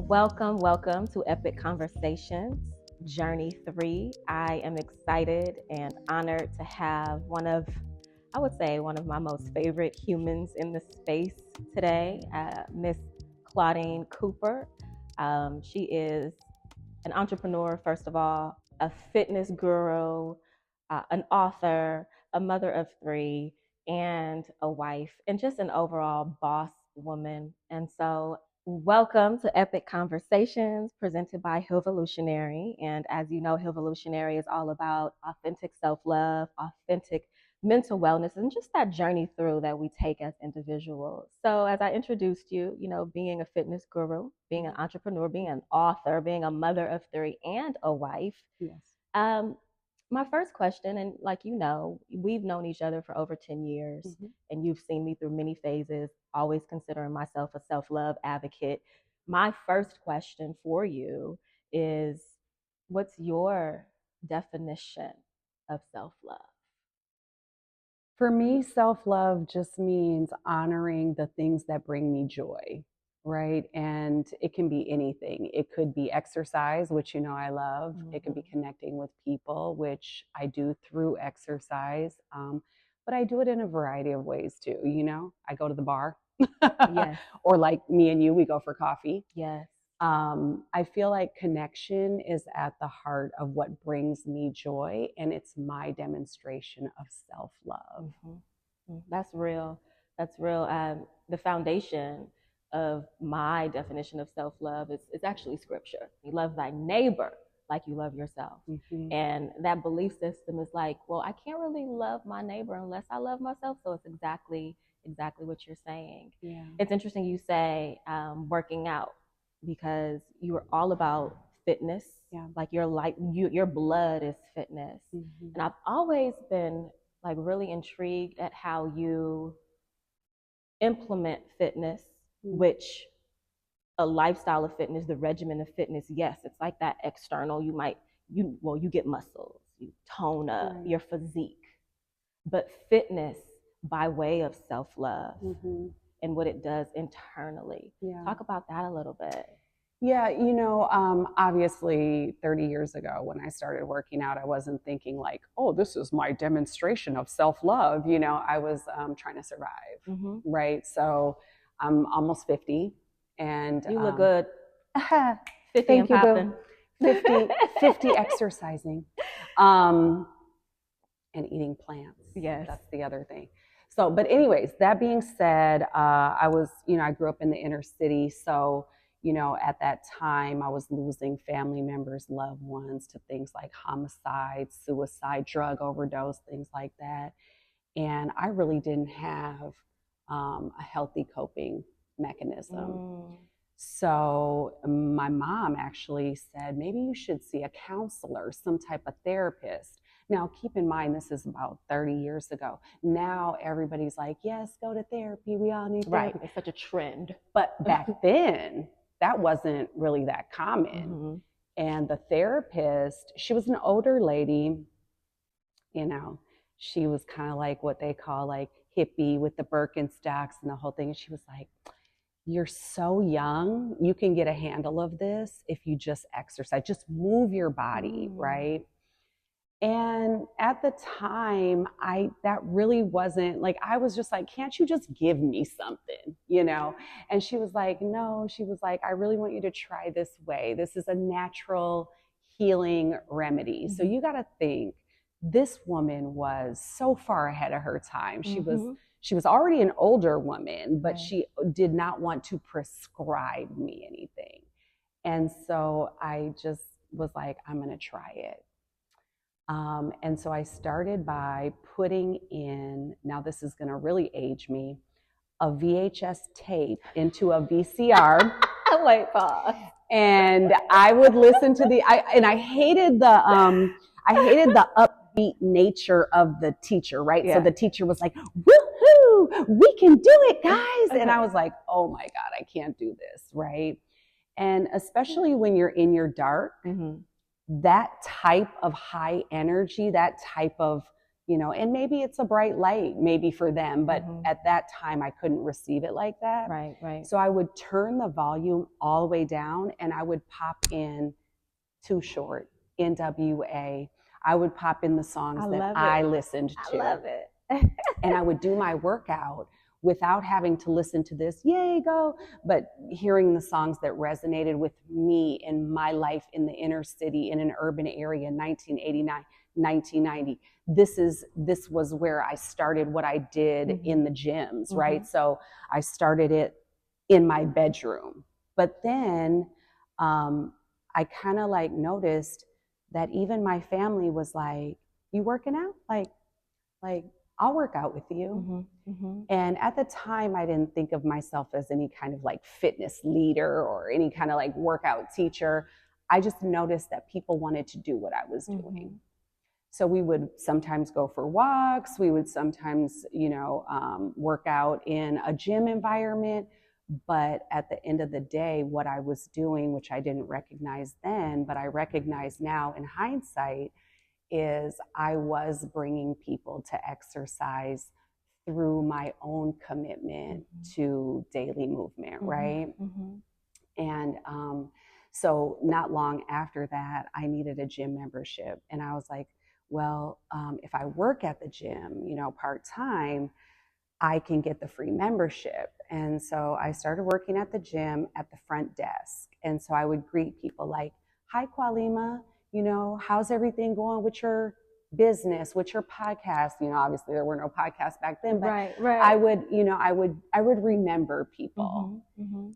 Welcome to Epic Conversations, Journey 3. I am excited and honored to have one of my most favorite humans in the space today, Miss Claudine Cooper. She is an entrepreneur, first of all, a fitness guru, an author, a mother of three, and a wife, and just an overall boss woman. And so, welcome to Epic Conversations presented by Hilvolutionary. And as you know, Hilvolutionary is all about authentic self love, authentic mental wellness, and just that journey through that we take as individuals. So, as I introduced you, being a fitness guru, being an entrepreneur, being an author, being a mother of three, and a wife. Yes. Um, my first question, and like we've known each other for over 10 years, and you've seen me through many phases, always considering myself a self love advocate. My first question for you is, what's your definition of self love? For me, self-love just means honoring the things that bring me joy, right? And it can be anything. It could be exercise, which I love. It could be connecting with people, which I do through exercise. But I do it in a variety of ways too. I go to the bar, Yes. or like me and you, we go for coffee. Yes. I feel like connection is at the heart of what brings me joy, and it's my demonstration of self-love. That's real. That's real. The foundation of my definition of self love is actually scripture. You love thy neighbor like you love yourself. And that belief system is like, well, I can't really love my neighbor unless I love myself. So it's exactly what you're saying. Yeah. It's interesting you say working out, because you are all about fitness. Yeah. Like your blood is fitness. And I've always been like really intrigued at how you implement fitness, which a lifestyle of fitness, the regimen of fitness, yes, it's like that external. You get muscles, you tone up your physique, but fitness by way of self-love and what it does internally. Talk about that a little bit. Yeah, obviously 30 years ago when I started working out, I wasn't thinking like, oh, this is my demonstration of self-love. I was trying to survive, right? So I'm almost 50 and you look good. 50 thank you, popping. 50 exercising and eating plants. Yes. That's the other thing. So, but anyways, that being said, I grew up in the inner city. So, at that time I was losing family members, loved ones to things like homicide, suicide, drug overdose, things like that. And I really didn't have a healthy coping mechanism. So my mom actually said, maybe you should see a counselor, some type of therapist. Now, keep in mind, this is about 30 years ago. Now everybody's like, yes, go to therapy. We all need therapy. Right. It's such a trend. But back then, that wasn't really that common. And the therapist, she was an older lady, she was kind of like what they call like hippie with the Birkenstocks and the whole thing. And she was like, you're so young, you can get a handle of this if you just exercise, just move your body, right? And at the time, that really wasn't like, I was just like, can't you just give me something, And she was like, no, she was like, I really want you to try this way. This is a natural healing remedy. So you got to think, this woman was so far ahead of her time. She was already an older woman, but she did not want to prescribe me anything. And so I just was like, I'm going to try it. And so I started by putting in, now this is going to really age me, a VHS tape into a VCR. Wait, pause. And I would listen to I hated the upbeat nature of the teacher, right? Yeah. So the teacher was like, woohoo, we can do it, guys. And I was like, oh my God, I can't do this, right? And especially when you're in your dark, that type of high energy, that type of, you know, and maybe it's a bright light, maybe for them, but at that time I couldn't receive it like that. Right, right. So I would turn the volume all the way down and I would pop in Too Short, NWA. I would pop in the songs that I listened to. I love it. And I would do my workout without having to listen to this, yay, go, but hearing the songs that resonated with me in my life in the inner city, in an urban area, 1989, 1990. This was where I started what I did in the gyms, right? So I started it in my bedroom. But then I kind of like noticed that even my family was like, you working out? Like I'll work out with you. And at the time, I didn't think of myself as any kind of like fitness leader or any kind of like workout teacher. I just noticed that people wanted to do what I was doing. So we would sometimes go for walks. We would sometimes, you know, work out in a gym environment. But at the end of the day, what I was doing, which I didn't recognize then, but I recognize now in hindsight, is I was bringing people to exercise through my own commitment to daily movement, right? And so not long after that, I needed a gym membership. And I was like, well, if I work at the gym, you know, part-time, I can get the free membership. And so I started working at the gym at the front desk. And so I would greet people like, hi, Kwalima, you know, how's everything going with your business, with your podcast? You know, obviously there were no podcasts back then, but I would, you know, I would remember people.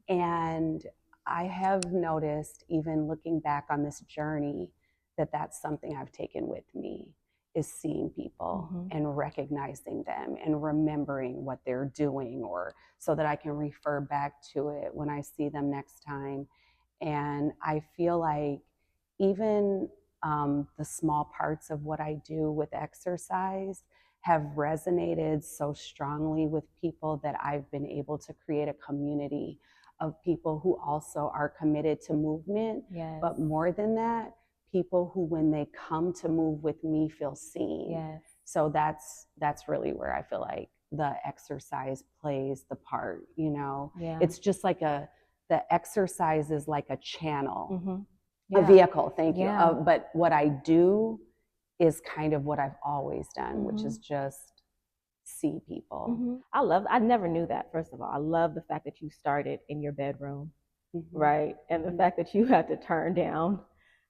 And I have noticed, even looking back on this journey, that that's something I've taken with me, is seeing people and recognizing them and remembering what they're doing, or so that I can refer back to it when I see them next time. And I feel like even the small parts of what I do with exercise have resonated so strongly with people that I've been able to create a community of people who also are committed to movement. But more than that, people who, when they come to move with me, feel seen. So that's really where I feel like the exercise plays the part, you know. It's just like the exercise is like a channel, a vehicle, thank you. But what I do is kind of what I've always done, which is just see people. I never knew that, first of all. I love the fact that you started in your bedroom, right? And the fact that you had to turn down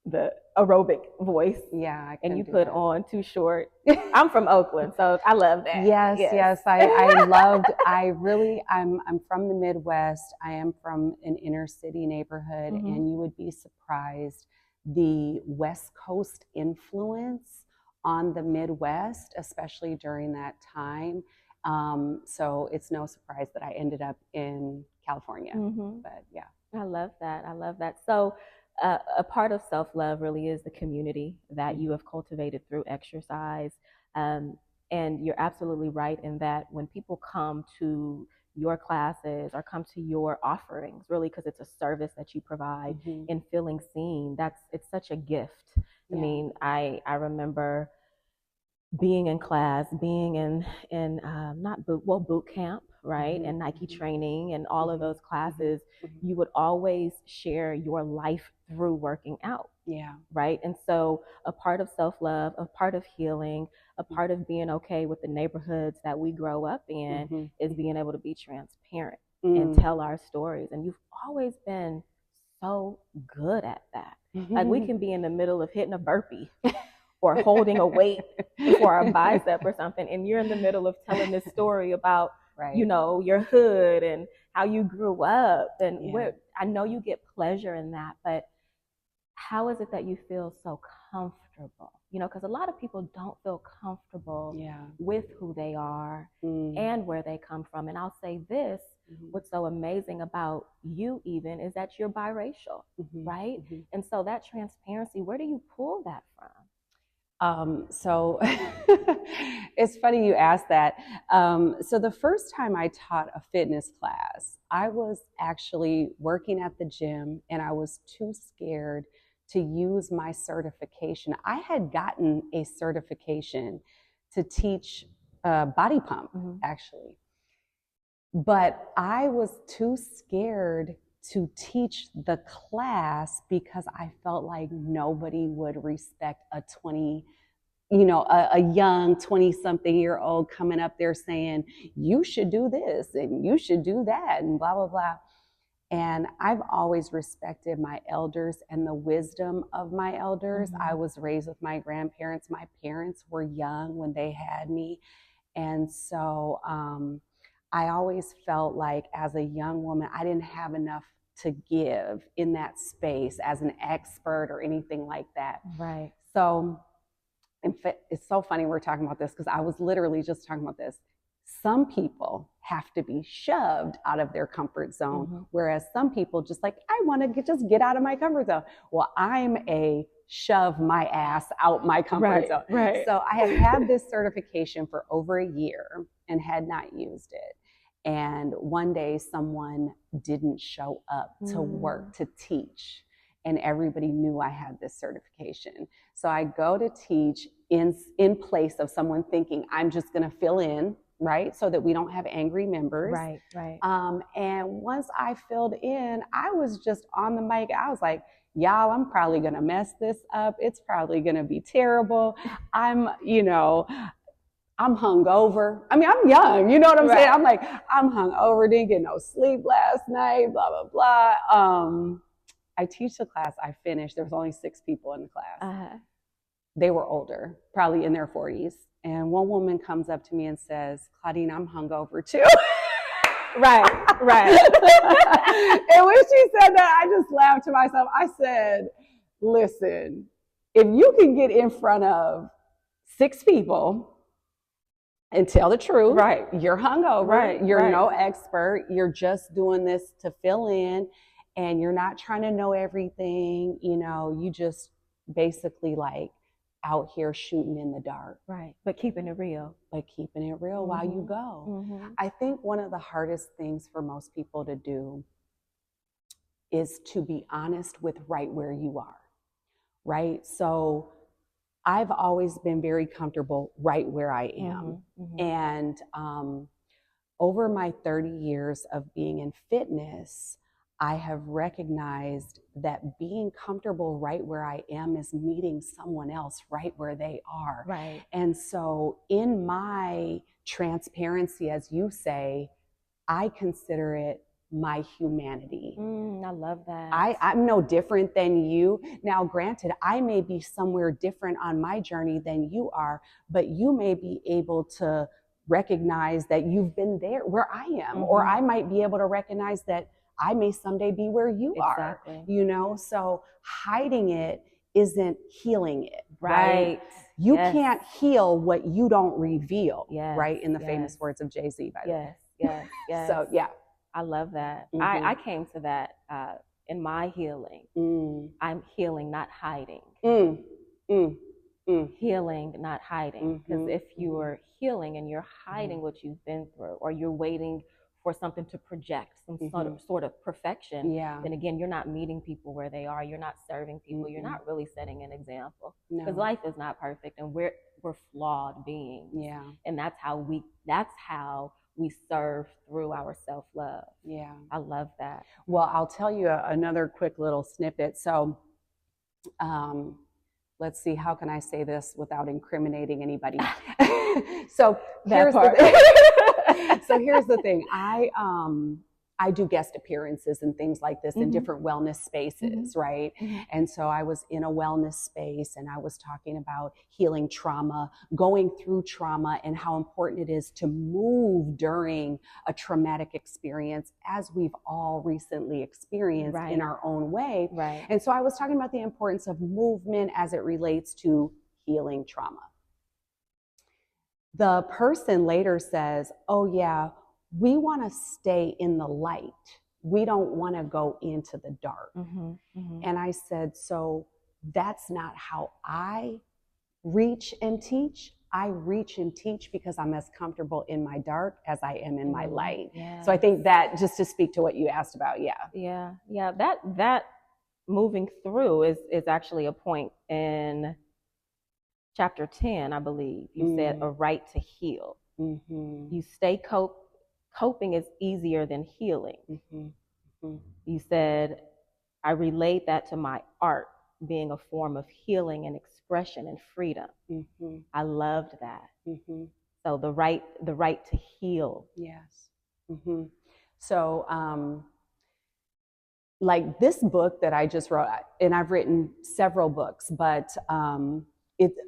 the aerobic voice, and you put on Too Short. I'm from Oakland, so I love that. Yes. I loved. I'm from the Midwest. I am from an inner city neighborhood, and you would be surprised the West Coast influence on the Midwest, especially during that time. So it's no surprise that I ended up in California. But yeah, I love that. So a part of self-love really is the community that you have cultivated through exercise. And you're absolutely right in that when people come to your classes or come to your offerings, really, because it's a service that you provide, and feeling seen, it's such a gift. I mean, I remember being in class, being in boot camp, right? And Nike training and all of those classes, you would always share your life through working out. Right. And so a part of self-love, a part of healing, a part of being okay with the neighborhoods that we grow up in is being able to be transparent and tell our stories. And you've always been so good at that. Like, we can be in the middle of hitting a burpee or holding a weight for a bicep or something, and you're in the middle of telling this story about, you know, your hood and how you grew up. And where, I know you get pleasure in that, but how is it that you feel so comfortable? You know, because a lot of people don't feel comfortable with who they are and where they come from. And I'll say this, what's so amazing about you even is that you're biracial, right? And so that transparency, where do you pull that from? So it's funny you asked that. So the first time I taught a fitness class, I was actually working at the gym and I was too scared to use my certification. I had gotten a certification to teach body pump, actually. But I was too scared to teach the class because I felt like nobody would respect a young 20-something-year-old coming up there saying, you should do this and you should do that and blah, blah, blah. And I've always respected my elders and the wisdom of my elders. I was raised with my grandparents. My parents were young when they had me. And so I always felt like as a young woman, I didn't have enough to give in that space as an expert or anything like that. Right. So in fact, it's so funny we're talking about this because I was literally just talking about this. Some people have to be shoved out of their comfort zone, whereas some people just like, I want to just get out of my comfort zone. Well, I'm a shove my ass out my comfort zone. Right. So I have had this certification for over a year and had not used it. And one day someone didn't show up to work to teach. And everybody knew I had this certification. So I go to teach in place of someone thinking I'm just going to fill in, right? So that we don't have angry members. Right. And once I filled in, I was just on the mic. I was like, y'all, I'm probably going to mess this up. It's probably going to be terrible. I'm hungover. I mean, I'm young. You know what I'm saying? I'm like, I'm hungover, didn't get no sleep last night, blah, blah, blah. I teach the class. I finished. There was only 6 people in the class. They were older, probably in their 40s. And one woman comes up to me and says, Claudine, I'm hungover too. Right. And when she said that, I just laughed to myself. I said, listen, if you can get in front of 6 people and tell the truth, right, you're hungover, you're no expert, you're just doing this to fill in, and you're not trying to know everything, you just basically like out here shooting in the dark. Right. But keeping it real. While you go. I think one of the hardest things for most people to do is to be honest with right where you are, right? So I've always been very comfortable right where I am. And over my 30 years of being in fitness, I have recognized that being comfortable right where I am is meeting someone else right where they are. Right. And so in my transparency, as you say, I consider it my humanity. I love that. I'm no different than you. Now, granted, I may be somewhere different on my journey than you are, but you may be able to recognize that you've been there where I am, or I might be able to recognize that I may someday be where you are, so hiding it isn't healing it, right? You can't heal what you don't reveal, right? In the famous words of Jay-Z, by the way. Yes. So, yeah. I love that. I came to that in my healing. I'm healing, not hiding. Healing, not hiding. Because if you're healing and you're hiding what you've been through, or you're waiting for something to project some sort of perfection, then again, you're not meeting people where they are. You're not serving people. You're not really setting an example. Because life is not perfect, and we're flawed beings. And that's how we serve through our self-love. I love that. Well, I'll tell you another quick little snippet. So let's see, how can I say this without incriminating anybody? So here's the thing. I do guest appearances and things like this in different wellness spaces, right? And so I was in a wellness space and I was talking about healing trauma, going through trauma, and how important it is to move during a traumatic experience, as we've all recently experienced in our own way. And so I was talking about the importance of movement as it relates to healing trauma. The person later says, oh yeah, we want to stay in the light. We don't want to go into the dark. And I said, so that's not how I reach and teach. I reach and teach because I'm as comfortable in my dark as I am in my light. So I think that, just to speak to what you asked about, that moving through is actually a point in chapter 10, I believe, you said a right to heal. You stay coping is easier than healing. You said, I relate that to my art being a form of healing and expression and freedom. I loved that. So the right to heal. Yes. So, like this book that I just wrote, and I've written several books, but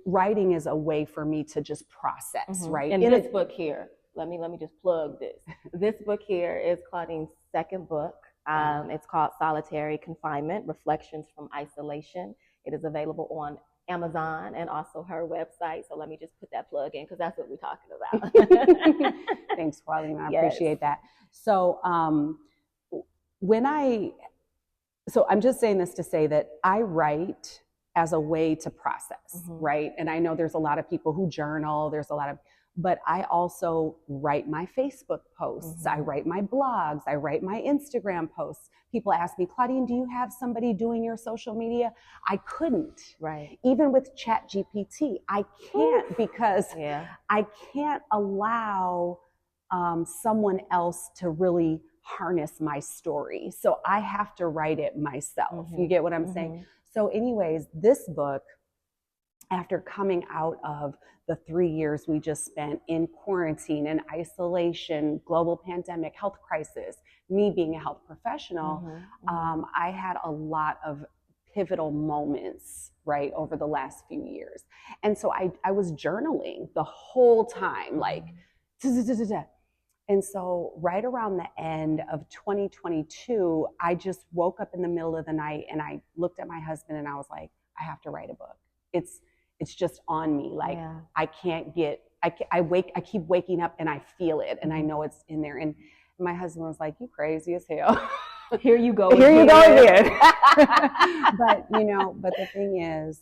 writing is a way for me to just process, right? And this book here, let me just plug this. This book here is Claudine's second book. It's called Solitary Confinement: Reflections from Isolation. It is available on Amazon and also her website. So let me just put that plug in because that's what we're talking about. Thanks, Claudine. I appreciate that. So I'm just saying this to say that I write as a way to process, right? And I know there's a lot of people who journal, but I also write my Facebook posts. I write my blogs. I write my Instagram posts. People ask me, Claudine, do you have somebody doing your social media? I couldn't. Right. Even with ChatGPT, I can't because I can't allow someone else to really harness my story. So I have to write it myself. You get what I'm saying? So anyways, this book, after coming out of the 3 years we just spent in quarantine and isolation, global pandemic, health crisis, me being a health professional, I had a lot of pivotal moments, right, over the last few years. And so I was journaling the whole time, like, and so right around the end of 2022, I just woke up in the middle of the night and I looked at my husband and I was like, I have to write a book. It's just on me. Like I keep waking up and I feel it and I know it's in there. And my husband was like, you crazy as hell. Here you go. Here you go again. But the thing is,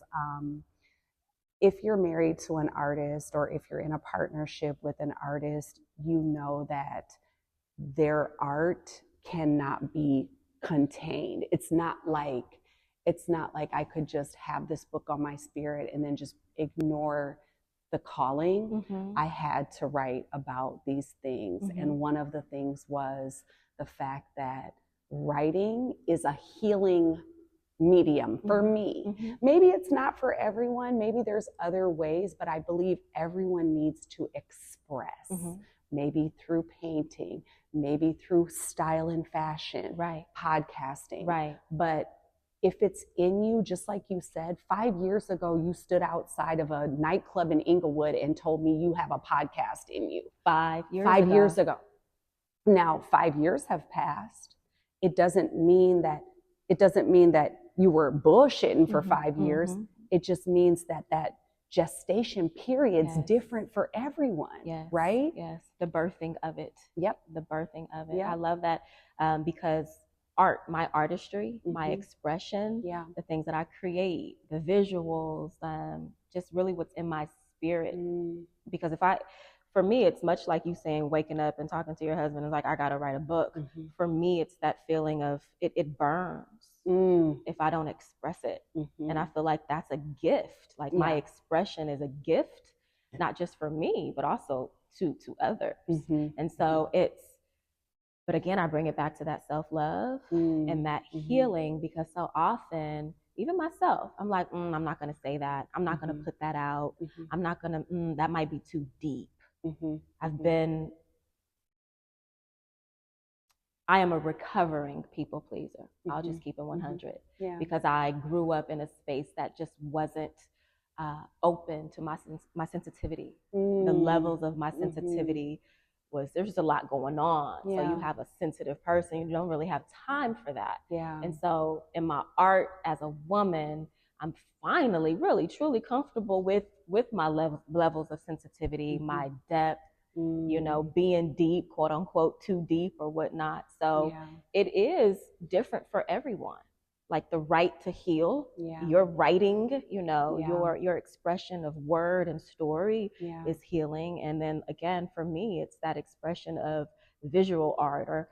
if you're married to an artist or if you're in a partnership with an artist, you know that their art cannot be contained. It's not like I could just have this book on my spirit and then just ignore the calling. I had to write about these things. And one of the things was the fact that writing is a healing medium for me. Maybe it's not for everyone. Maybe there's other ways, but I believe everyone needs to express. Maybe through painting, maybe through style and fashion, podcasting. But if it's in you, just like you said, 5 years ago, you stood outside of a nightclub in Inglewood and told me you have a podcast in you. 5 years ago. Now, 5 years have passed. It doesn't mean that you were bullshitting for 5 years. It just means that gestation period's different for everyone, right? Yes, the birthing of it. Yep. The birthing of it. I love that because my artistry, my expression, the things that I create, the visuals, just really what's in my spirit. Because for me, it's much like you saying, waking up and talking to your husband is like, I got to write a book. For me, it's that feeling of it burns if I don't express it. And I feel like that's a gift. Like my expression is a gift, not just for me, but also to others. And so but again, I bring it back to that self-love and that healing, because so often, even myself, I'm like, I'm not going to say that. I'm not going to put that out. I'm not going to, that might be too deep. I am a recovering people pleaser. I'll just keep it 100 because I grew up in a space that just wasn't open to my sensitivity. The levels of my sensitivity there's just a lot going on. So you have a sensitive person, you don't really have time for that. And so in my art as a woman, I'm finally really truly comfortable with my levels of sensitivity, my depth, being deep, quote unquote, too deep or whatnot. So it is different for everyone. Like the right to heal, your writing, your expression of word and story is healing. And then again, for me, it's that expression of visual art or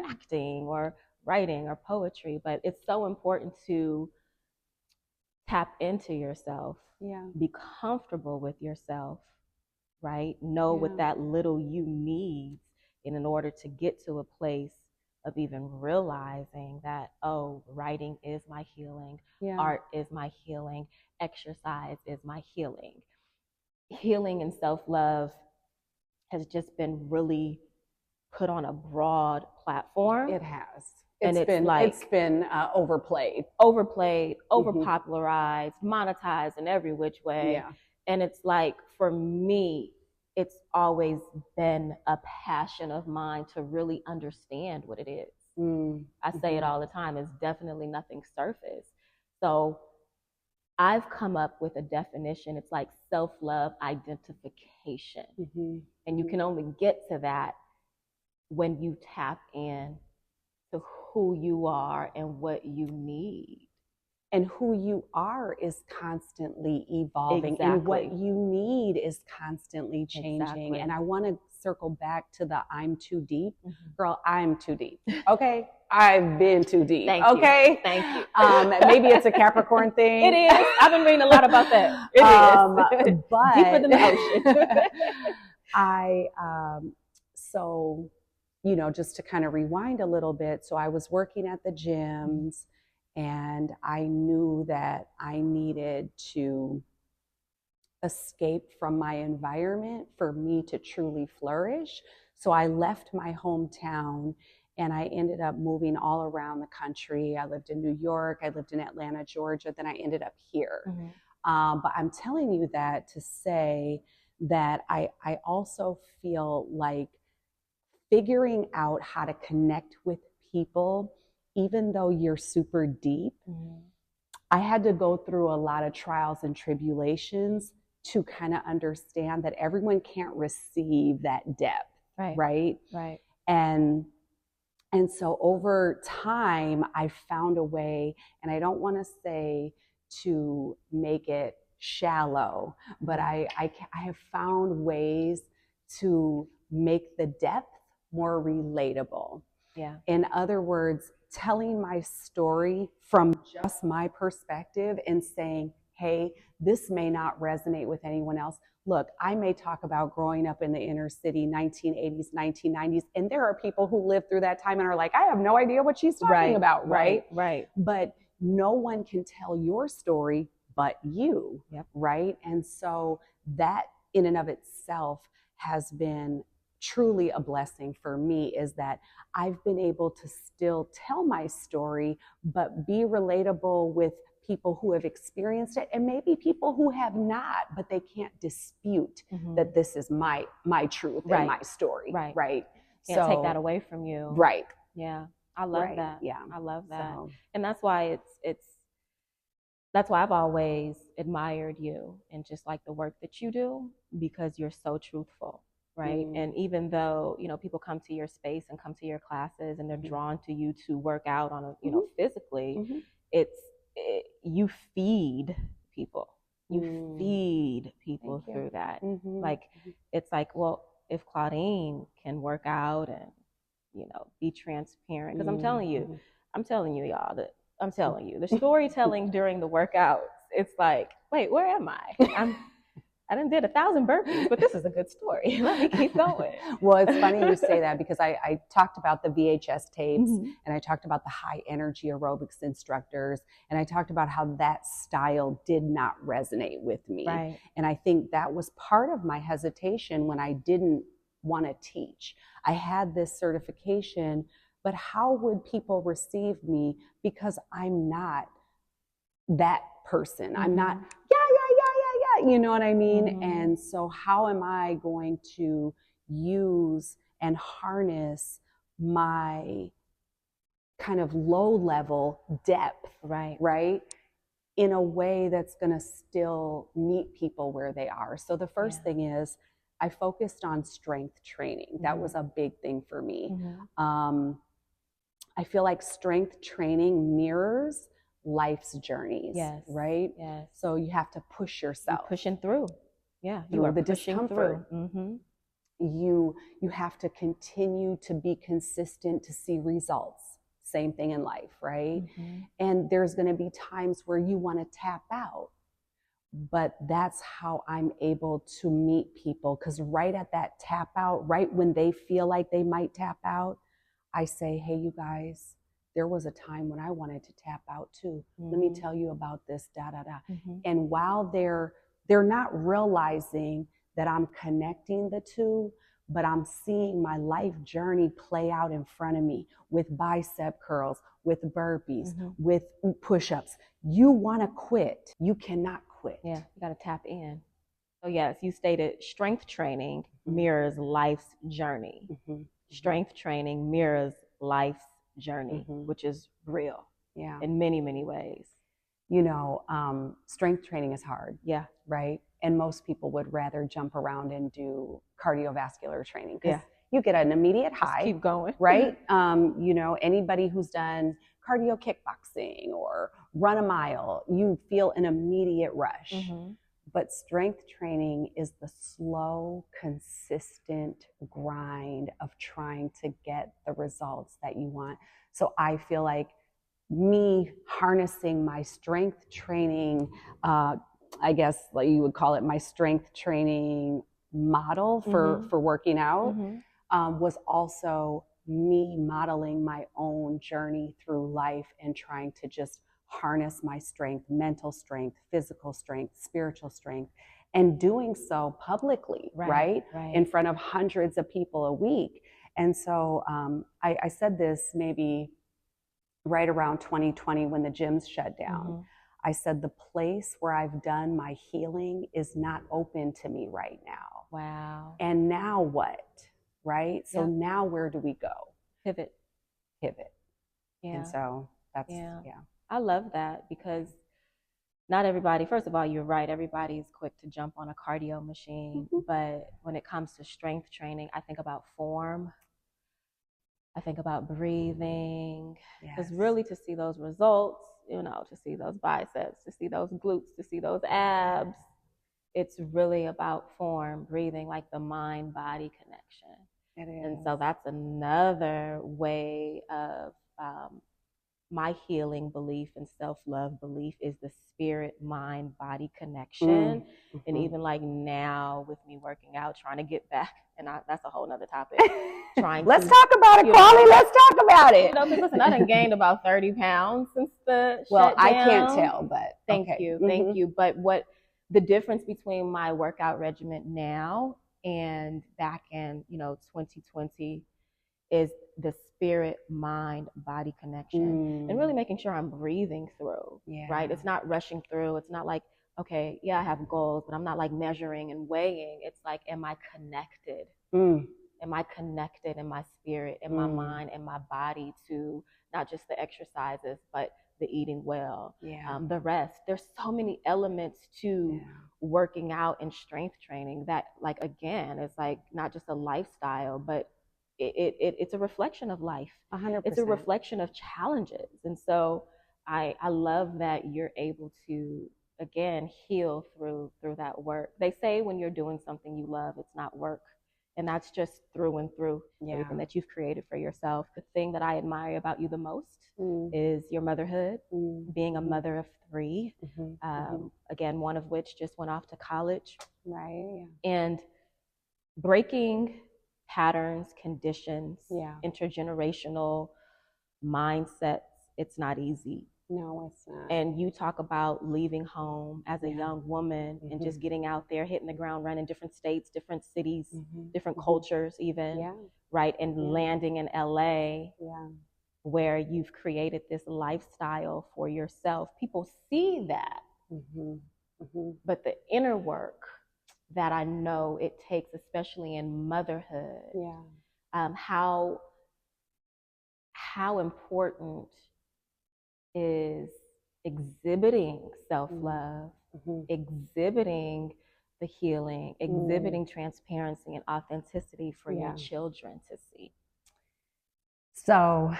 acting or writing or poetry. But it's so important to tap into yourself, Yeah. be comfortable with yourself, right? Know what that little you needs in order to get to a place of even realizing that, oh, writing is my healing, art is my healing, exercise is my healing. Healing and self-love has just been really put on a broad platform. It has. And It's been overplayed, overpopularized, monetized in every which way. Yeah. And it's like, for me, it's always been a passion of mine to really understand what it is. I say it all the time. It's definitely nothing surface. So I've come up with a definition. It's like self-love identification. And you can only get to that when you tap in to who you are and what you need. And who you are is constantly evolving. And what you need is constantly changing. And I want to circle back to the I'm too deep. Girl, I'm too deep. Okay? I've been too deep. Thank you. Thank you. Maybe it's a Capricorn thing. It is. I've been reading a lot about that. It is. But deeper than the ocean. So, you know, just to kind of rewind a little bit. So I was working at the gyms, and I knew that I needed to escape from my environment for me to truly flourish. So I left my hometown and I ended up moving all around the country. I lived in New York, I lived in Atlanta, Georgia, then I ended up here. But I'm telling you that to say that I also feel like figuring out how to connect with people, even though you're super deep, I had to go through a lot of trials and tribulations to kind of understand that everyone can't receive that depth, right? And so over time, I found a way, and I don't want to say to make it shallow, but I have found ways to make the depth more relatable. In other words, telling my story from just my perspective and saying, hey, this may not resonate with anyone else. Look, I may talk about growing up in the inner city, 1980s, 1990s, and there are people who lived through that time and are like, I have no idea what she's talking about, right? But no one can tell your story but you, right? And so that in and of itself has been truly a blessing for me, is that I've been able to still tell my story, but be relatable with people who have experienced it, and maybe people who have not, but they can't dispute that this is my truth and my story, right? Can't take that away from you, right? Yeah, I love that. Yeah, I love that, and that's why that's why I've always admired you and just like the work that you do, because you're so truthful. Right. And even though, you know, people come to your space and come to your classes and they're drawn to you to work out on a, you know, physically, you feed people. You feed people through that. Like, it's like, well, if Claudine can work out and, you know, be transparent, because I'm telling you, y'all, that I'm telling you, the storytelling during the workouts, it's like, wait, where am I? I done did 1,000 burpees, but this is a good story. Let me keep going. Well, it's funny you say that, because I talked about the VHS tapes, and I talked about the high energy aerobics instructors, and I talked about how that style did not resonate with me. And I think that was part of my hesitation when I didn't want to teach. I had this certification, but how would people receive me, because I'm not that person. I'm not, you know what I mean? And so how am I going to use and harness my kind of low level depth, right? In a way that's going to still meet people where they are. So the first thing is, I focused on strength training. That was a big thing for me. I feel like strength training mirrors life's journeys, right? So you have to push yourself. You're pushing through. Yeah, you are the discomfort. You have to continue to be consistent to see results. same thing in life, right? Mm-hmm. And there's going to be times where you want to tap out. But that's how I'm able to meet people, because right at that tap out, right when they feel like they might tap out, I say, hey, you guys, there was a time when I wanted to tap out too. Mm-hmm. Let me tell you about this, da, da, da. Mm-hmm. And while they're not realizing that I'm connecting the two, but I'm seeing my life journey play out in front of me with bicep curls, with burpees, Mm-hmm. with push-ups. You want to quit. You cannot quit. Yeah, you got to tap in. So yes, you stated strength training mirrors life's journey. Mm-hmm. Strength training mirrors life's journey, Mm-hmm. which is real. Yeah. In many, many ways. You know, strength training is hard. Yeah. Right. And most people would rather jump around and do cardiovascular training because Yeah. you get an immediate high. Just keep going. Right. You know, anybody who's done cardio kickboxing or run a mile, you feel an immediate rush. Mm-hmm. But strength training is the slow, consistent grind of trying to get the results that you want. So I feel like me harnessing my strength training, I guess like you would call it my strength training model for working out, was also me modeling my own journey through life and trying to just harness my strength, mental strength, physical strength, spiritual strength, and doing so publicly, right? In front of hundreds of people a week. And so I said this maybe right around 2020 when the gyms shut down. I said, the place where I've done my healing is not open to me right now. Wow. And now what? Right? So now where do we go? Pivot. Yeah. And so that's, I love that because not everybody, first of all, you're right. Everybody's quick to jump on a cardio machine. But when it comes to strength training, I think about form. I think about breathing. Because really to see those results, you know, to see those biceps, to see those glutes, to see those abs, it's really about form, breathing, like the mind-body connection. It is. And so that's another way of my healing belief and self-love belief is the spirit, mind, body connection. And even like now with me working out, trying to get back, and that's a whole nother topic. Let's talk about it, Claudine. Let's talk about it. You know, because listen, I done gained about 30 pounds since the Well, shutdown. I can't tell, but thank you. But what the difference between my workout regimen now and back in, 2020 is the spirit, mind, body connection, and really making sure I'm breathing through, right? It's not rushing through. It's not like, okay, yeah, I have goals, but I'm not like measuring and weighing. It's like, am I connected? Am I connected in my spirit, in my mind, in my body to not just the exercises, but the eating well, the rest. There's so many elements to working out and strength training that, like, again, it's like not just a lifestyle, but it's a reflection of life. 100%. It's a reflection of challenges. And so I love that you're able to, again, heal through that work. They say when you're doing something you love, it's not work. And that's just through and through everything that you've created for yourself. The thing that I admire about you the most is your motherhood, being a mother of 3, again, one of which just went off to college. Right. And breaking patterns, conditions, intergenerational mindsets, it's not easy. No, it's not. And you talk about leaving home as a young woman and just getting out there, hitting the ground running, different states, different cities, different cultures even, right? And landing in LA, where you've created this lifestyle for yourself. People see that, but the inner work that I know it takes, especially in motherhood, how important is exhibiting self-love, exhibiting the healing, exhibiting transparency and authenticity for your children to see. So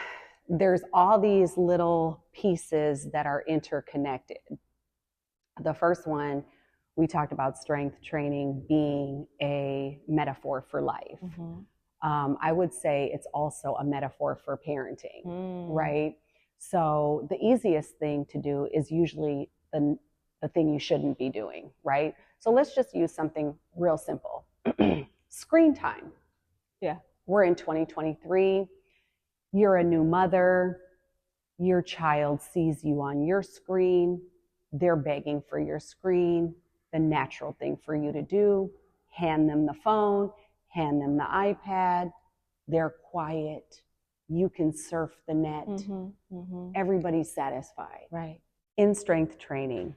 there's all these little pieces that are interconnected. The first one, we talked about strength training being a metaphor for life. I would say it's also a metaphor for parenting, right? So the easiest thing to do is usually the thing you shouldn't be doing, right? So let's just use something real simple. Screen time. Yeah. We're in 2023. You're a new mother. Your child sees you on your screen. They're begging for your screen. The natural thing for you to do, hand them the phone, hand them the iPad. They're quiet. You can surf the net. Everybody's satisfied. Right. In strength training,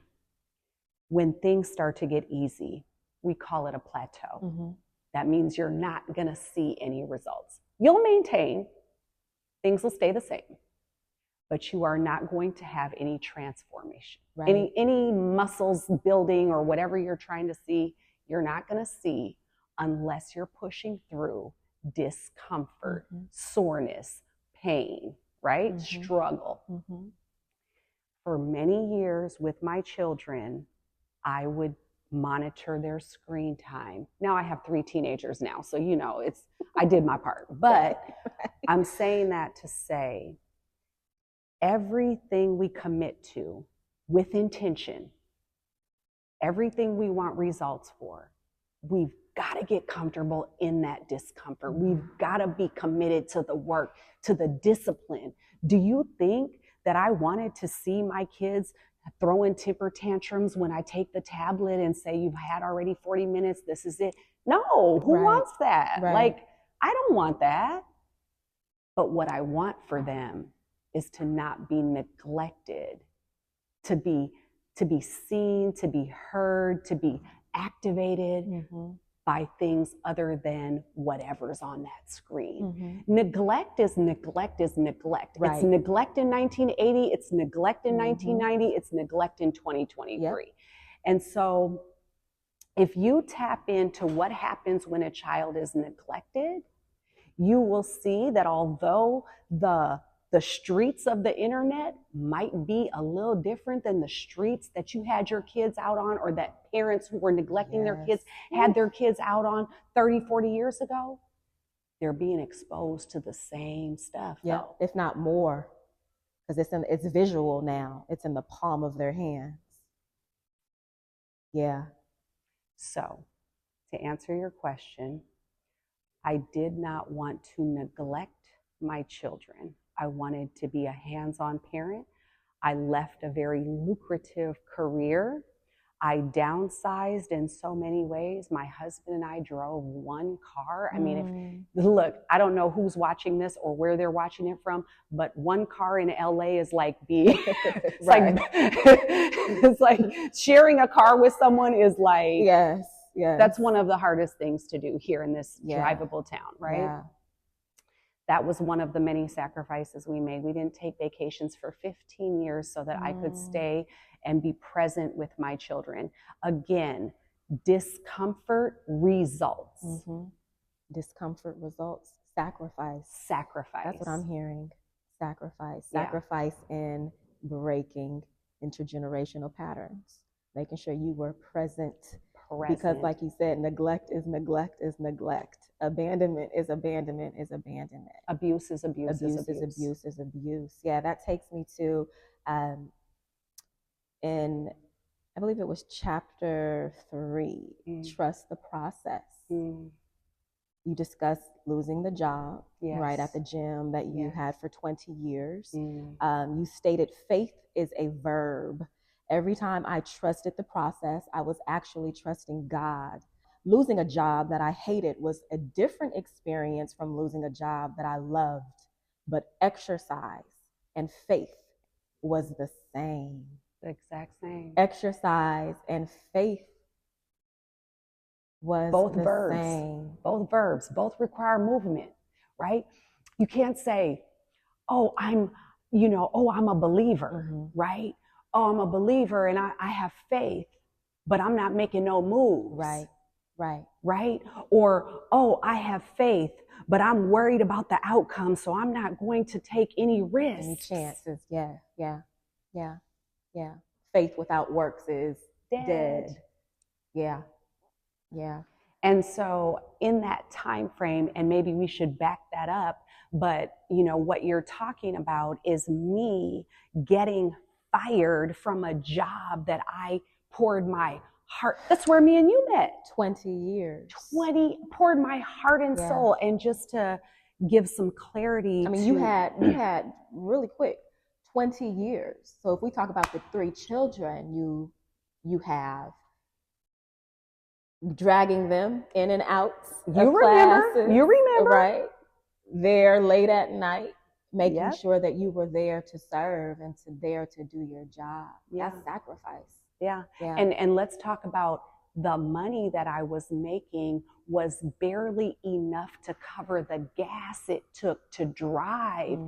when things start to get easy, we call it a plateau. That means you're not going to see any results. You'll maintain, things will stay the same, but you are not going to have any transformation. Right. Any muscles building or whatever you're trying to see, you're not going to see unless you're pushing through discomfort, soreness, pain, right? Struggle. For many years with my children, I would monitor their screen time. Now I have 3 teenagers now, so I did my part. But I'm saying that to say everything we commit to with intention, everything we want results for, we've got to get comfortable in that discomfort. We've got to be committed to the work, to the discipline. Do you think that I wanted to see my kids throwing temper tantrums when I take the tablet and say, you've had already 40 minutes, this is it? No, who wants that? Like, I don't want that. But what I want for them is to not be neglected, to be seen, to be heard, to be activated by things other than whatever's on that screen. Neglect is neglect is neglect. Right. It's neglect in 1980, it's neglect in 1990, it's neglect in 2023. Yep. And so if you tap into what happens when a child is neglected, you will see that although the streets of the internet might be a little different than the streets that you had your kids out on, or that parents who were neglecting their kids had their kids out on 30, 40 years ago. They're being exposed to the same stuff, though. If not more, because it's visual now. It's in the palm of their hands. Yeah. So, to answer your question, I did not want to neglect my children. I wanted to be a hands-on parent. I left a very lucrative career. I downsized in so many ways. My husband and I drove one car. I mean, look, I don't know who's watching this or where they're watching it from, but one car in LA is like it's like sharing a car with someone is like, yes. That's one of the hardest things to do here in this drivable town, right? Yeah. That was one of the many sacrifices we made. We didn't take vacations for 15 years so that I could stay and be present with my children. Again, discomfort results. Discomfort results. Sacrifice. Sacrifice. That's what I'm hearing. Sacrifice. Sacrifice in breaking intergenerational patterns. Making sure you were present. Because like you said, neglect is neglect is neglect. Abandonment is abandonment is abandonment. Abuse is abuse is abuse. Abuse is abuse. Yeah, that takes me to, in, I believe it was chapter 3, Trust the Process. You discussed losing the job, right, at the gym that you had for 20 years. You stated faith is a verb. Every time I trusted the process, I was actually trusting God. Losing a job that I hated was a different experience from losing a job that I loved, but exercise and faith was the same. The exact same. Exercise and faith was both the verbs. Same. Both verbs, both require movement, right? You can't say, oh, I'm a believer, right? Oh, I'm a believer and I have faith, but I'm not making no moves. Right? Or, oh, I have faith, but I'm worried about the outcome, so I'm not going to take any risks. Any chances. Yeah. Faith without works is dead. Yeah. And so in that time frame, and maybe we should back that up, but what you're talking about is me getting fired from a job that I poured my heart. That's where me and you met. 20 years. Poured my heart and soul. And just to give some clarity, I mean, you had really quick 20 years. So if we talk about the 3 children you have, dragging them in and out of classes. You remember. Right. There late at night, making sure that you were there to serve and there to do your job. That's sacrifice. Yeah. And let's talk about the money that I was making was barely enough to cover the gas it took to drive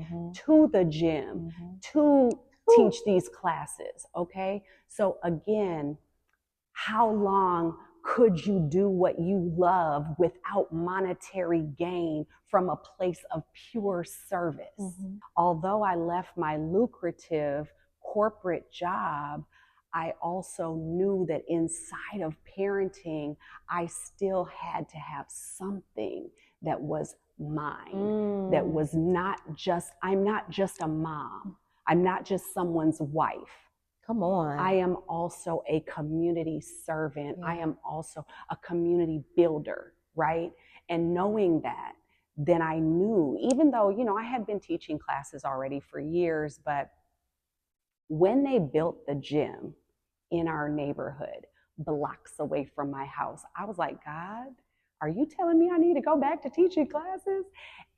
to the gym, to teach these classes. Okay. So again, how long could you do what you love without monetary gain from a place of pure service? Although I left my lucrative corporate job, I also knew that inside of parenting, I still had to have something that was mine, that was I'm not just a mom. I'm not just someone's wife. Come on. I am also a community servant. I am also a community builder, right? And knowing that, then I knew, even though, I had been teaching classes already for years, but when they built the gym in our neighborhood, blocks away from my house, I was like, God, are you telling me I need to go back to teaching classes?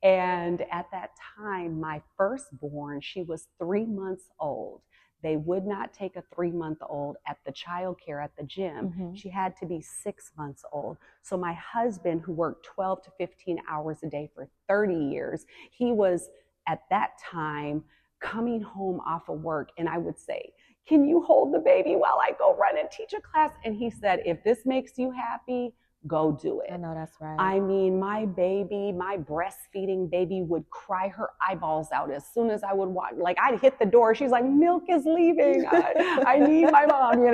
And at that time, my firstborn, she was 3 months old. They would not take a 3-month-old at the childcare at the gym. She had to be 6 months old. So my husband, who worked 12 to 15 hours a day for 30 years, he was at that time coming home off of work. And I would say, can you hold the baby while I go run and teach a class? And he said, if this makes you happy, go do it. I know that's right. I mean, my breastfeeding baby would cry her eyeballs out as soon as I would walk. Like, I'd hit the door. She's like, milk is leaving. I need my mom,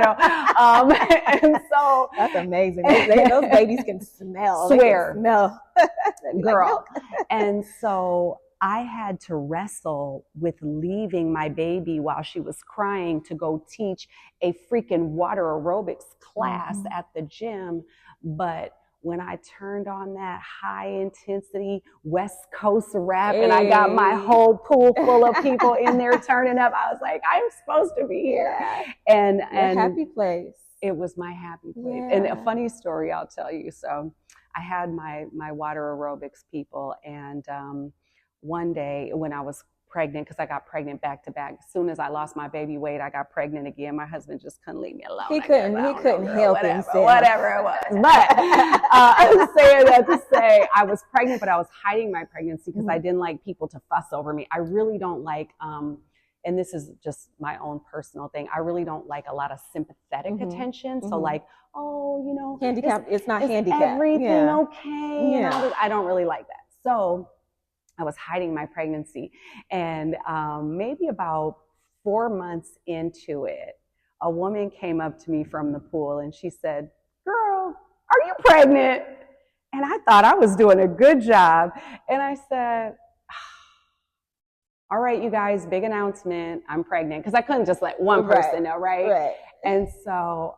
And so. That's amazing. Those babies can smell. Swear. They can smell. Girl. And so I had to wrestle with leaving my baby while she was crying to go teach a freaking water aerobics class at the gym. But when I turned on that high intensity West Coast rap and I got my whole pool full of people in there turning up, I was like, I'm supposed to be here. And your happy place. It was my happy place. And a funny story I'll tell you. So I had my water aerobics people, and one day when I was pregnant, because I got pregnant back to back. As soon as I lost my baby weight, I got pregnant again. My husband just couldn't leave me alone. He couldn't help himself. Whatever it was. But I was saying that to say I was pregnant, but I was hiding my pregnancy because I didn't like people to fuss over me. I really don't like, and this is just my own personal thing, I really don't like a lot of sympathetic attention. So like, oh, handicap, it's not handicap. Everything okay? And I don't really like that. So I was hiding my pregnancy. And maybe about 4 months into it, a woman came up to me from the pool and she said, girl, are you pregnant? And I thought I was doing a good job. And I said, all right, you guys, big announcement, I'm pregnant. Because I couldn't just let one person know, right? And so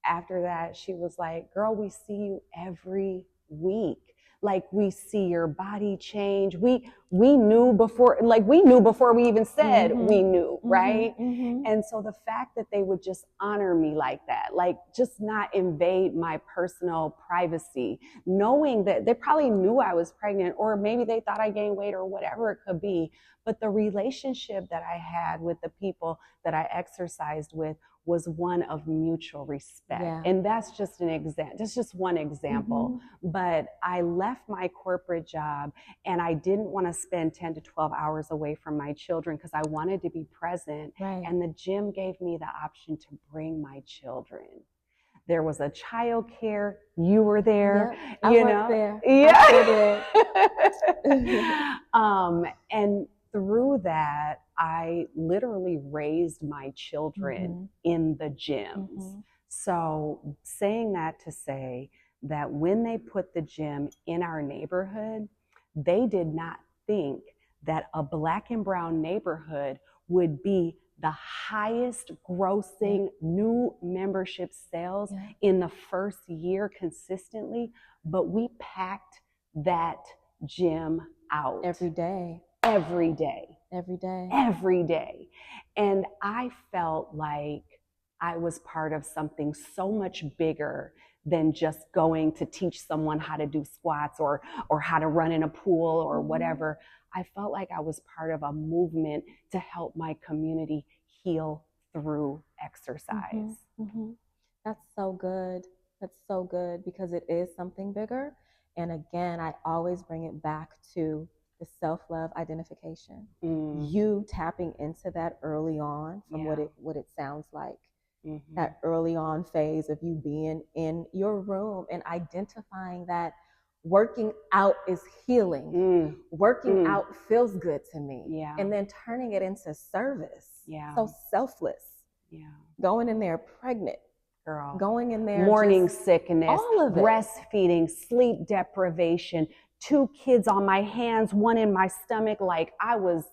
after that, she was like, girl, we see you every week. Like, we see your body change. We knew before we even said we knew, right? And so the fact that they would just honor me like that, like just not invade my personal privacy, knowing that they probably knew I was pregnant, or maybe they thought I gained weight or whatever it could be. But the relationship that I had with the people that I exercised with was one of mutual respect. And that's just an example. That's just one example. But I left my corporate job and I didn't want to spend 10 to 12 hours away from my children because I wanted to be present. And the gym gave me the option to bring my children. There was a child care. You were there. I worked there. And through that, I literally raised my children in the gyms. So saying that to say that when they put the gym in our neighborhood, they did not think that a Black and brown neighborhood would be the highest grossing new membership sales in the first year consistently. But we packed that gym out every day. And I felt like I was part of something so much bigger than just going to teach someone how to do squats or how to run in a pool or whatever. I felt like I was part of a movement to help my community heal through exercise. That's so good. That's so good, because it is something bigger. And again, I always bring it back to the self-love identification. You tapping into that early on from what it sounds like. That early on phase of you being in your room and identifying that working out is healing. Working out feels good to me. And then turning it into service. So selfless. Going in there pregnant. Girl. Going in there. Morning sickness. All of it. Breastfeeding, sleep deprivation, 2 kids on my hands, 1 in my stomach. Like I was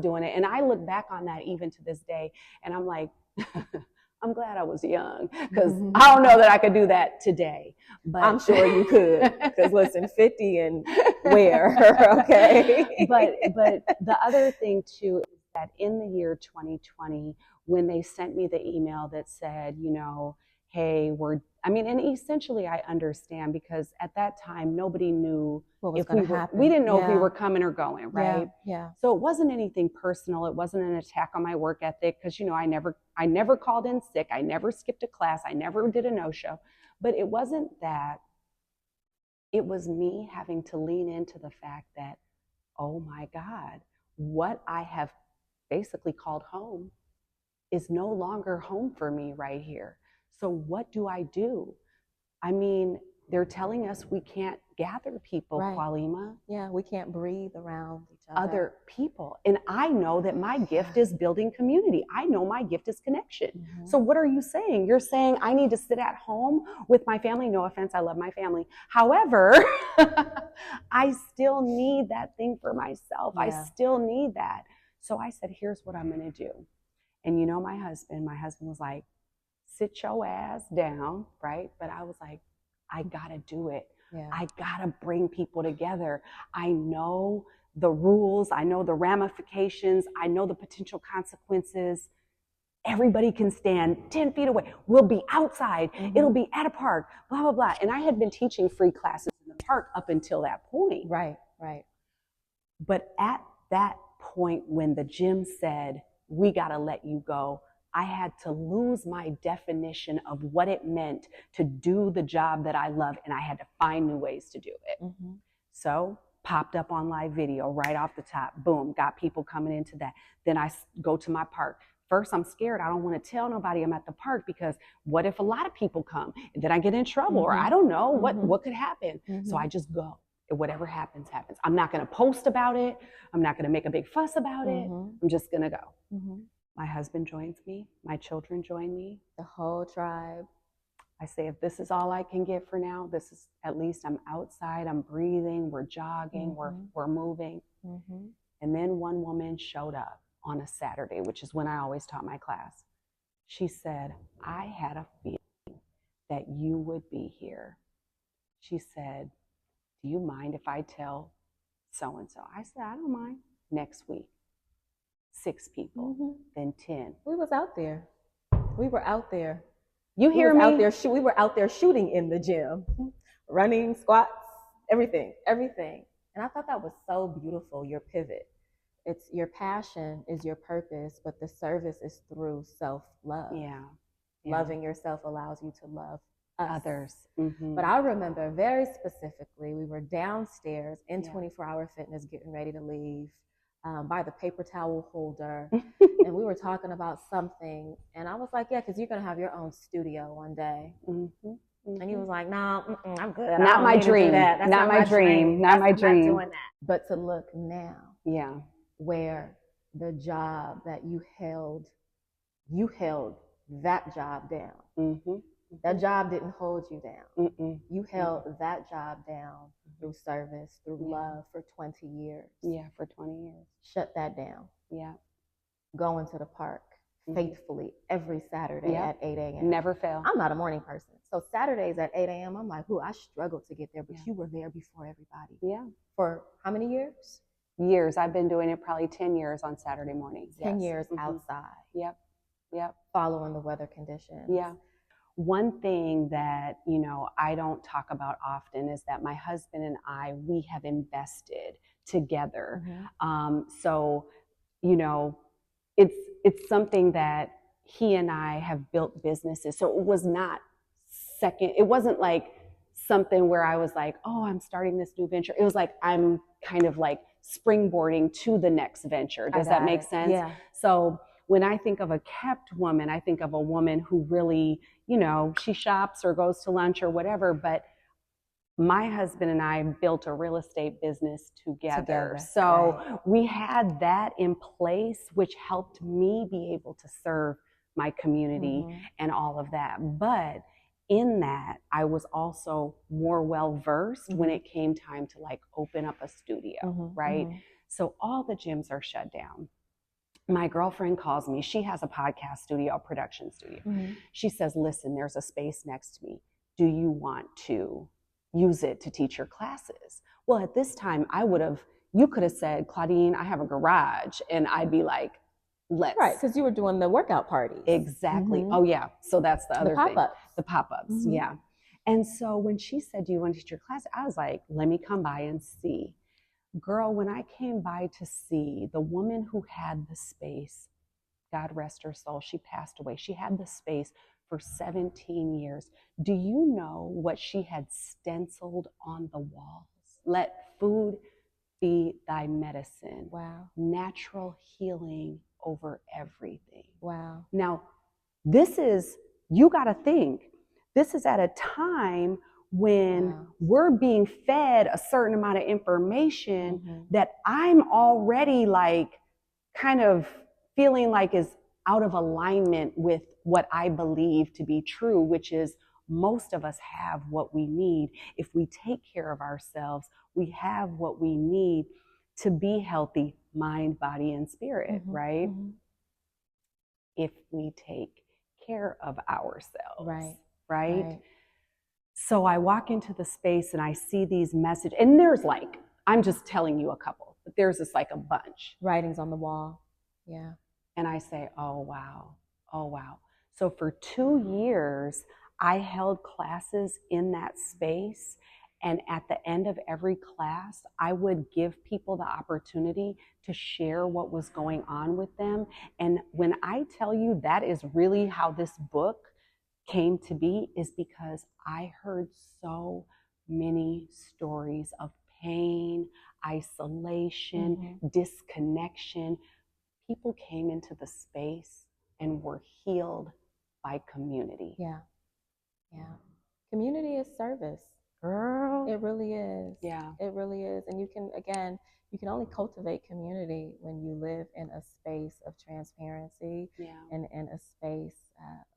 doing it. And I look back on that even to this day. And I'm like, I'm glad I was young, because I don't know that I could do that today. But I'm sure you could, because listen, 50 and where, okay? But the other thing too is that in the year 2020, when they sent me the email that said, you know, hey, and essentially I understand, because at that time, nobody knew what was going to happen. We didn't know if we were coming or going, right? Yeah. So it wasn't anything personal. It wasn't an attack on my work ethic, because, you know, I never called in sick. I never skipped a class. I never did a no-show. But it wasn't that. It was me having to lean into the fact that, oh my God, what I have basically called home is no longer home for me right here. So what do I do? I mean, they're telling us we can't gather people, Kwalima. Yeah, we can't breathe around each other people. And I know that my gift is building community. I know my gift is connection. So what are you saying? You're saying I need to sit at home with my family. No offense, I love my family. However, I still need that thing for myself. I still need that. So I said, here's what I'm going to do. And you know, my husband was like, sit your ass down, right? But I was like, I gotta do it. I gotta bring people together. I know the rules. I know the ramifications. I know the potential consequences. Everybody can stand 10 feet away. We'll be outside. It'll be at a park, blah, blah, blah. And I had been teaching free classes in the park up until that point. Right. But at that point, when the gym said, we gotta let you go, I had to lose my definition of what it meant to do the job that I love, and I had to find new ways to do it. So popped up on live video right off the top, boom, got people coming into that. Then I go to my park. First, I'm scared. I don't want to tell nobody I'm at the park, because what if a lot of people come and then I get in trouble, or I don't know what could happen. So I just go. Whatever happens, happens. I'm not going to post about it. I'm not going to make a big fuss about it. I'm just going to go. My husband joins me. My children join me. The whole tribe. I say, if this is all I can get for now, this is, at least I'm outside, I'm breathing, we're jogging, we're moving. And then one woman showed up on a Saturday, which is when I always taught my class. She said, I had a feeling that you would be here. She said, do you mind if I tell so-and-so? I said, I don't mind. Next week, 6 people, then 10. We was out there. You hear me? We were out there shooting in the gym, running, squats, everything. And I thought that was so beautiful, your pivot. It's your passion is your purpose, but the service is through self-love. Loving yourself allows you to love others. But I remember very specifically, we were downstairs in 24-Hour Fitness getting ready to leave by the paper towel holder. And we were talking about something. And I was like, yeah, because you're going to have your own studio one day. And he was like, no, I'm good. Not my dream. That's not my dream. Not my dream. I'm not doing that. But to look now, where the job that you held that job down. That job didn't hold you down. Mm-mm. You held that job down through service, through Yeah. love for 20 years. Yeah, for 20 years. Shut that down. Yeah. Going to the park faithfully every Saturday Yep. at 8 a.m. Never fail. I'm not a morning person. So Saturdays at 8 a.m., I'm like, I struggled to get there, but Yeah. you were there before everybody. Yeah. For how many years? Years. I've been doing it probably 10 years on Saturday mornings. 10 years outside. Yep. Yep. Following the weather conditions. Yeah. One thing that, you know, I don't talk about often is that my husband and I, we have invested together. So, you know, it's something that he and I have built businesses. So it was not it wasn't like something where I was like, oh, I'm starting this new venture. It was like, I'm kind of like springboarding to the next venture. Does that make sense? Yeah. So when I think of a kept woman, I think of a woman who really, you know, she shops or goes to lunch or whatever, but my husband and I built a real estate business together. So we had that in place, which helped me be able to serve my community and all of that. But in that, I was also more well-versed when it came time to like open up a studio, right? So all the gyms are shut down. My girlfriend calls me. She has a podcast studio, a production studio. She says, listen, there's a space next to me. Do you want to use it to teach your classes? Well, at this time, you could have said, Claudine, I have a garage. And I'd be like, let's. Right, because you were doing the workout parties. Exactly. Oh, yeah. So that's the other thing. The pop-ups. Yeah. And so when she said, do you want to teach your class? I was like, let me come by and see. Girl, when I came by to see the woman who had the space, God rest her soul, she passed away. She had the space for 17 years. Do you know what she had stenciled on the walls? Let food be thy medicine. Wow. Natural healing over everything. Wow. Now, you got to think, this is at a time when we're being fed a certain amount of information that I'm already like kind of feeling like is out of alignment with what I believe to be true, which is most of us have what we need. If we take care of ourselves, we have what we need to be healthy, mind, body, and spirit, right? If we take care of ourselves, right? So I walk into the space and I see these messages, and there's like, I'm just telling you a couple, but there's this like a bunch. Writings on the wall. Yeah. And I say, oh, wow. Oh, wow. So for 2 years, I held classes in that space. And at the end of every class, I would give people the opportunity to share what was going on with them. And when I tell you that is really how this book came to be, is because I heard so many stories of pain, isolation, disconnection. People came into the space and were healed by community. Yeah. Yeah. Community is service. Girl. It really is. Yeah. It really is. And you can only cultivate community when you live in a space of transparency and in a space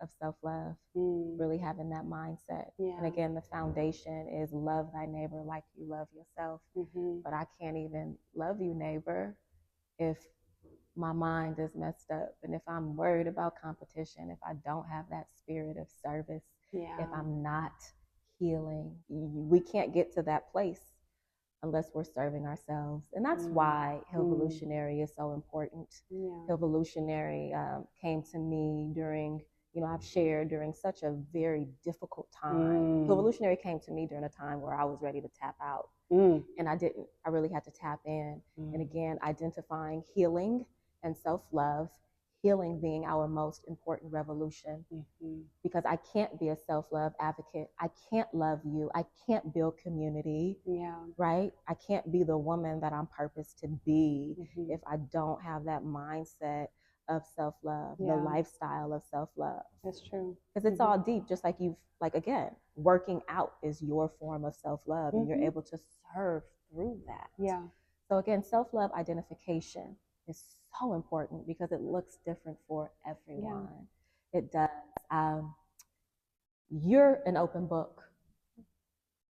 of self-love, really having that mindset. And again, the foundation is love thy neighbor like you love yourself. But I can't even love you, neighbor, if my mind is messed up, and if I'm worried about competition, if I don't have that spirit of service, if I'm not healing, we can't get to that place unless we're serving ourselves. And that's why Evolutionary is so important. Evolutionary came to me during, I've shared during such a very difficult time. Evolutionary came to me during a time where I was ready to tap out. And I didn't. I really had to tap in. And again, identifying healing and self-love, healing being our most important revolution. Because I can't be a self-love advocate. I can't love you. I can't build community. Right? I can't be the woman that I'm purposed to be if I don't have that mindset of self-love, the lifestyle of self-love. That's true. Because it's all deep, just like again, working out is your form of self-love, and you're able to serve through that. So again, self-love identification is so important because it looks different for everyone. It does. you're an open book.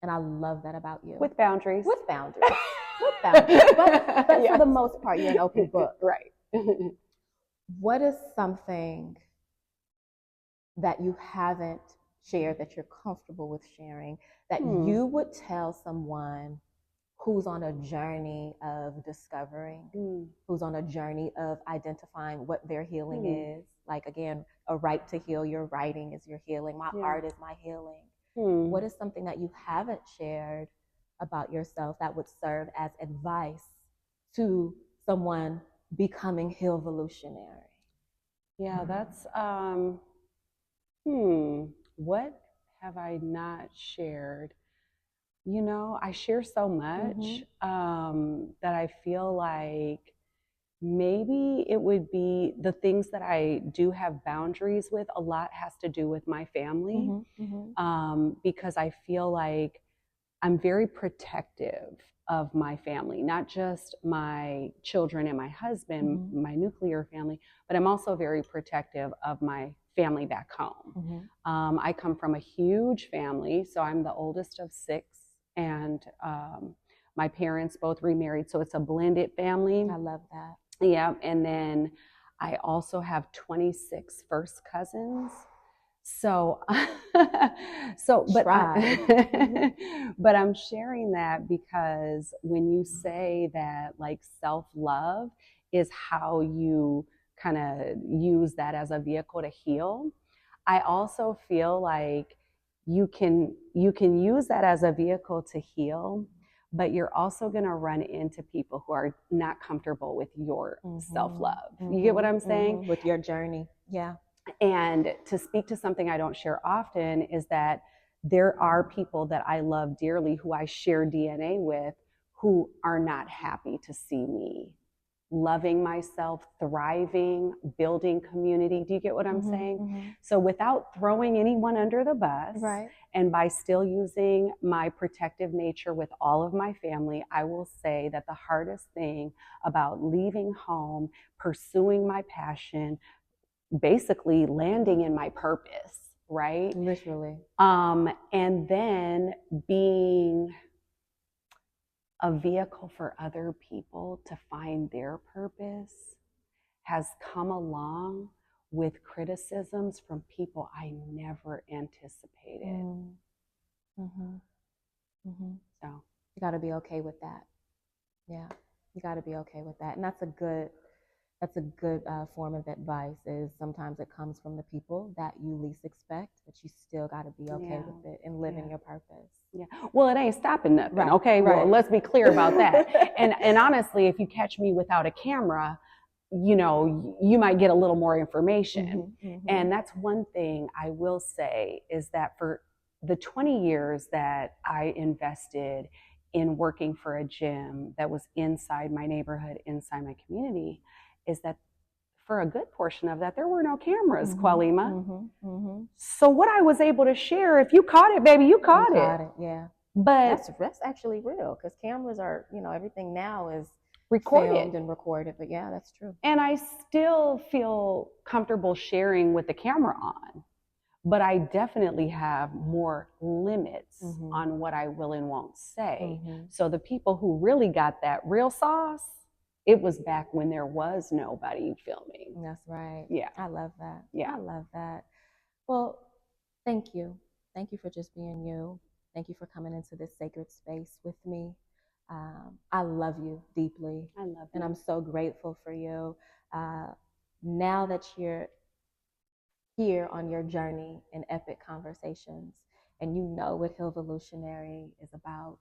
And I love that about you. With boundaries. With boundaries. With boundaries. But yes. For the most part, you're an open book. Right. What is something that you haven't shared that you're comfortable with sharing that you would tell someone who's on a journey of discovering, who's on a journey of identifying what their healing is? Like, again, a right to heal. Your writing is your healing. My art is my healing. What is something that you haven't shared about yourself that would serve as advice to someone becoming healvolutionary? Yeah, that's what have I not shared? You know, I share so much that I feel like maybe it would be the things that I do have boundaries with. A lot has to do with my family, because I feel like I'm very protective of my family, not just my children and my husband, my nuclear family, but I'm also very protective of my family back home. I come from a huge family, so I'm the oldest of 6, and my parents both remarried, so it's a blended family. I love that. Yeah, and then I also have 26 first cousins. So, but but I'm sharing that because when you say that, like, self-love is how you kind of use that as a vehicle to heal, I also feel like you can use that as a vehicle to heal, but you're also going to run into people who are not comfortable with your self-love. You get what I'm saying? With your journey. Yeah. And to speak to something I don't share often is that there are people that I love dearly who I share DNA with who are not happy to see me loving myself, thriving, building community. Do you get what I'm saying? So without throwing anyone under the bus, and by still using my protective nature with all of my family, I will say that the hardest thing about leaving home, pursuing my passion, basically landing in my purpose, right? Literally. And then being a vehicle for other people to find their purpose has come along with criticisms from people I never anticipated. So you got to be okay with that. Yeah, you got to be okay with that. And that's a good form of advice. Is sometimes it comes from the people that you least expect, but you still got to be okay with it and live in your purpose. Yeah. Well, it ain't stopping nothing. Okay. Well, let's be clear about that. And honestly, if you catch me without a camera, you know, you might get a little more information. And that's one thing I will say is that for the 20 years that I invested in working for a gym that was inside my neighborhood, inside my community, is that for a good portion of that, there were no cameras, Qualima. So what I was able to share, if you caught it, baby, you caught it. Yeah. But that's actually real, because cameras are, you know, everything now is recorded and recorded. But yeah, that's true. And I still feel comfortable sharing with the camera on, but I definitely have more limits on what I will and won't say. So the people who really got that real sauce, it was back when there was nobody filming. That's right. Yeah. I love that. Yeah. I love that. Well, thank you. Thank you for just being you. Thank you for coming into this sacred space with me. I love you deeply. I love you. And I'm so grateful for you. Now that you're here on your journey in Epic Conversations and you know what Healvolutionary is about,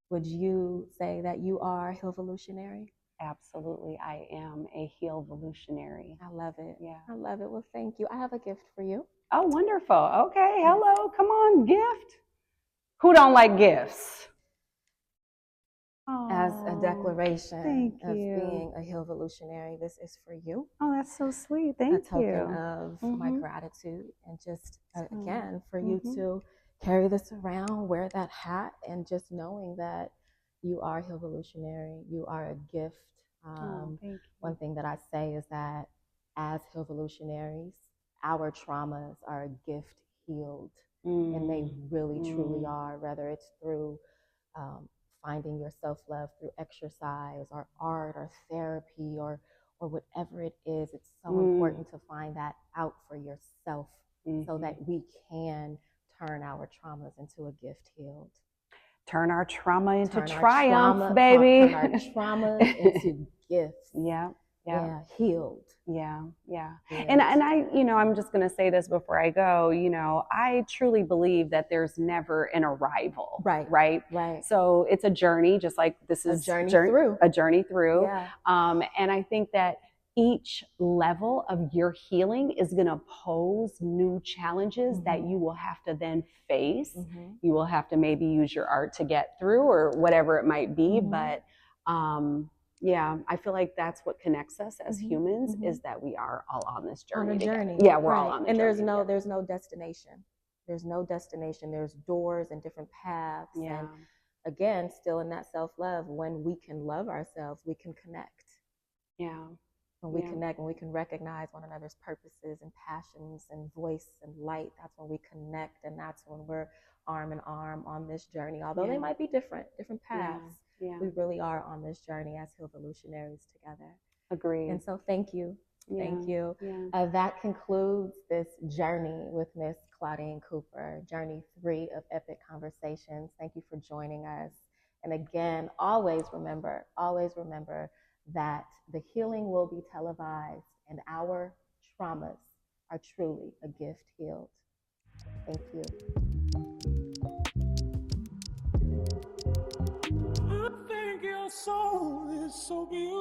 would you say that you are Healvolutionary? Absolutely. I am a Healvolutionary. I love it. Yeah. I love it. Well, thank you. I have a gift for you. Oh, wonderful. Okay. Hello. Come on, gift. Who don't like gifts? As a declaration of being a Healvolutionary, this is for you. Oh, that's so sweet. Thank you. A token of my gratitude, and just again for you to carry this around, wear that hat, and just knowing that you are Healvolutionary. You are a gift. One thing that I say is that as Healvolutionaries, our traumas are a gift healed. And they really, truly are, whether it's through finding your self-love through exercise or art or therapy or whatever it is. It's so important to find that out for yourself so that we can turn our traumas into a gift healed. Turn our trauma into triumph, baby. Turn our traumas into gifts. Yeah, healed. Yeah. And I, I'm just going to say this before I go, I truly believe that there's never an arrival. Right. So it's a journey, just like this is a journey through. Yeah. And I think that each level of your healing is going to pose new challenges that you will have to then face. You will have to maybe use your art to get through or whatever it might be. But, yeah, I feel like that's what connects us as humans is that we are all on this journey. Yeah, we're all on the journey. And there's no destination. There's no destination. There's doors and different paths. Yeah. And again, still in that self-love, when we can love ourselves, we can connect. Yeah. When we connect, when we can recognize one another's purposes and passions and voice and light, that's when we connect, and that's when we're arm in arm on this journey. Although they might be different paths, we really are on this journey as Healed Evolutionaries together. Agreed. And so thank you. Thank you. That concludes this journey with Miss Claudine Cooper, journey 3 of Epic Conversations. Thank you for joining us. And again, always remember that the healing will be televised and our traumas are truly a gift healed. Thank you. I think your soul is so beautiful.